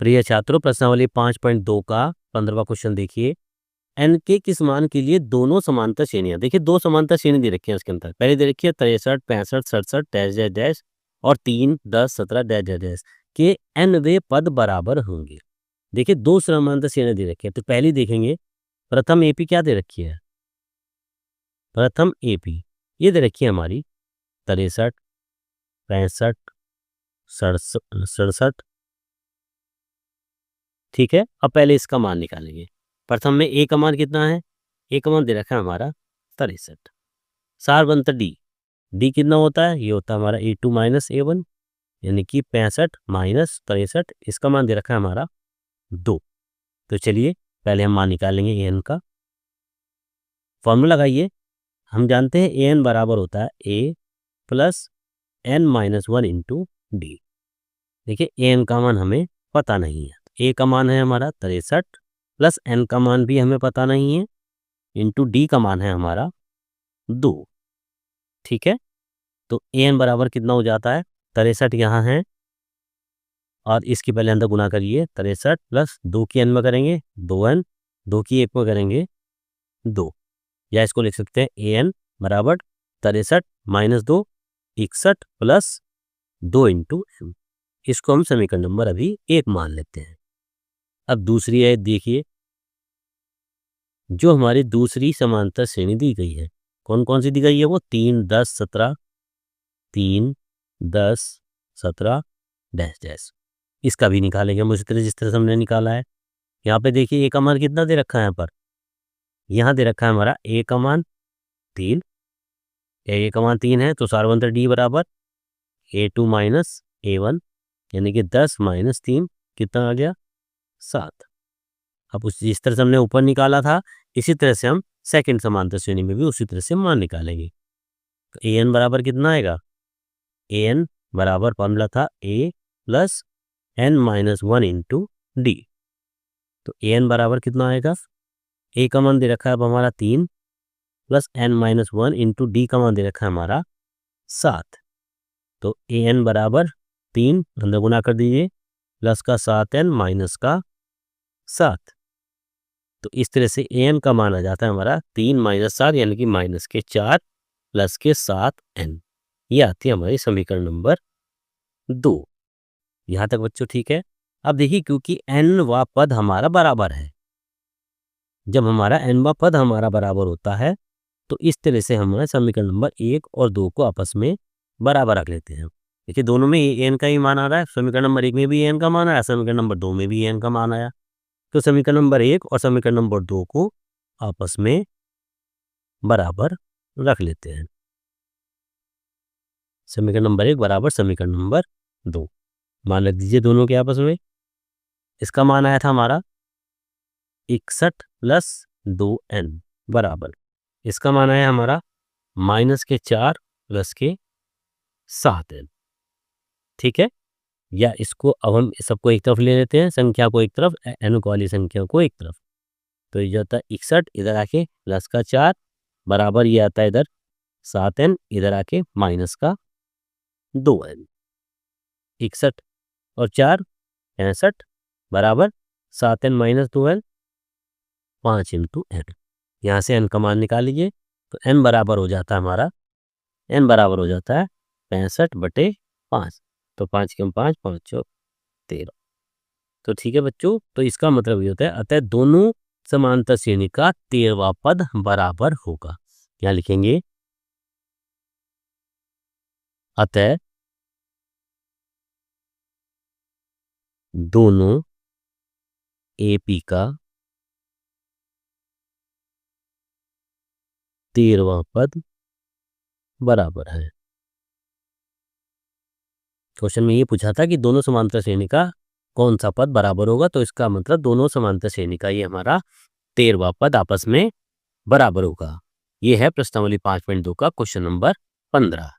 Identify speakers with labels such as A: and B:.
A: प्रिय छात्रों, प्रश्नावली 5.2 का 15वां क्वेश्चन देखिए। n के किस मान के लिए दोनों समांतर श्रेणियां, देखिए दो समांतर श्रेणी दे रखी है उसके अंदर। पहले दे रखी है 63, 65, 67 डैश डैश डैश और 3, 10, 17 डैश डैश डैश के n वे पद बराबर होंगे। देखिए दो समांतर श्रेणी दे रखी है, तो पहली देखेंगे प्रथम एपी क्या दे रखी है। प्रथम एपी ये दे रखी है हमारी 63, 65, 67। ठीक है, अब पहले इसका मान निकालेंगे। प्रथम में ए का मान कितना है, ए का मान दे रखा है हमारा 63। सार बनता डी कितना होता है, ये होता है हमारा A2 माइनस A1 यानी कि 65 माइनस 63। इसका मान दे रखा है हमारा 2। तो चलिए पहले हम मान निकालेंगे एन का। फॉर्मूला लगाइए। हम जानते हैं एन बराबर होता है A plus N minus 1 into D. देखिए एन का मान हमें पता नहीं है, ए का मान है हमारा 63 प्लस एन का मान भी हमें पता नहीं है इंटू डी का मान है हमारा 2। ठीक है, तो एन बराबर कितना हो जाता है 63 यहाँ है और इसकी पहले अंदर गुना करिए। 63 प्लस 2 की एन में करेंगे 2n, 2 की एक में करेंगे 2, या इसको लिख सकते हैं ए एन बराबर 63 माइनस 2 61 प्लस 2 इंटू एम। इसको हम समीकरण नंबर अभी 1 मान लेते हैं। अब दूसरी है, देखिए जो हमारी दूसरी समांतर श्रेणी दी गई है, कौन कौन सी दी गई है, वो 3, 10, 17, 3, 10, 17 डैश डैश। इसका भी निकालेंगे हम उसी तरह जिस तरह से हमने निकाला है। यहाँ पे देखिए ए का मान कितना दे रखा है, यहाँ पर यहाँ दे रखा है हमारा ए का मान 3, ए का मान 3 है तो सारवंतर डी बराबर A2 माइनस A1 यानी कि 10 माइनस 3 कितना आ गया 7। अब उस जिस तरह से हमने ऊपर निकाला था इसी तरह से हम सेकंड समांतर श्रेणी में भी उसी तरह से मान निकालेंगे। तो ए एन बराबर कितना आएगा, ए एन बराबर फॉर्मूला था A plus N minus 1 into D. तो ए एन बराबर कितना आएगा, ए का मान दे रखा है अब हमारा 3 plus N minus 1 into d का मान दे रखा है हमारा 7। तो ए एन बराबर 3 अंदर गुना कर दीजिए प्लस का 7n माइनस का 7। तो इस तरह से ए एन का मान आ जाता है हमारा 3 माइनस 7 यानी कि माइनस के 4 प्लस के 7n। ये आती है हमारी समीकरण नंबर 2। यहाँ तक बच्चों ठीक है। अब देखिए क्योंकि n वा पद हमारा बराबर है, जब हमारा n वा पद हमारा बराबर होता है तो इस तरह से हमारे समीकरण नंबर 1 और 2 को आपस में बराबर रख लेते हैं। देखिए दोनों में एन का ही मान आ रहा है, समीकरण नंबर 1 में भी एन का मान आया, समीकरण नंबर 2 में भी एन का मान आया। तो समीकरण नंबर 1 और समीकरण नंबर 2 को आपस में बराबर रख लेते हैं। समीकरण नंबर 1 बराबर समीकरण नंबर 2 मान रख दीजिए दोनों के आपस में। इसका मान आया था हमारा 61 प्लस 2n बराबर, इसका मान आया हमारा माइनस के 4 प्लस के 7n। ठीक है, या इसको अब हम सबको एक तरफ ले लेते हैं, संख्या को एक तरफ, एन वाली संख्या को एक तरफ। तो ये जाता है 61 इधर आके प्लस का 4 बराबर ये आता है इधर 7n इधर आके माइनस का 2n। 61 और 4 65 बराबर 7n minus 2n 5 into N. यहाँ से n का मान निकाल लीजिए तो n बराबर हो जाता है हमारा, n बराबर हो जाता है 65/5। तो 5 के 5 5 चौक 13। तो ठीक है बच्चों, तो इसका मतलब ये होता है अतः दोनों समांतर श्रेणी का 13वां पद बराबर होगा। क्या लिखेंगे, अतः दोनों एपी का 13वां पद बराबर है। क्वेश्चन में ये पूछा था कि दोनों समांतर श्रेणी का कौन सा पद बराबर होगा, तो इसका मतलब दोनों समांतर श्रेणी का ये हमारा 13वां पद आपस में बराबर होगा। ये है प्रश्नावली 5.2 का क्वेश्चन नंबर 15।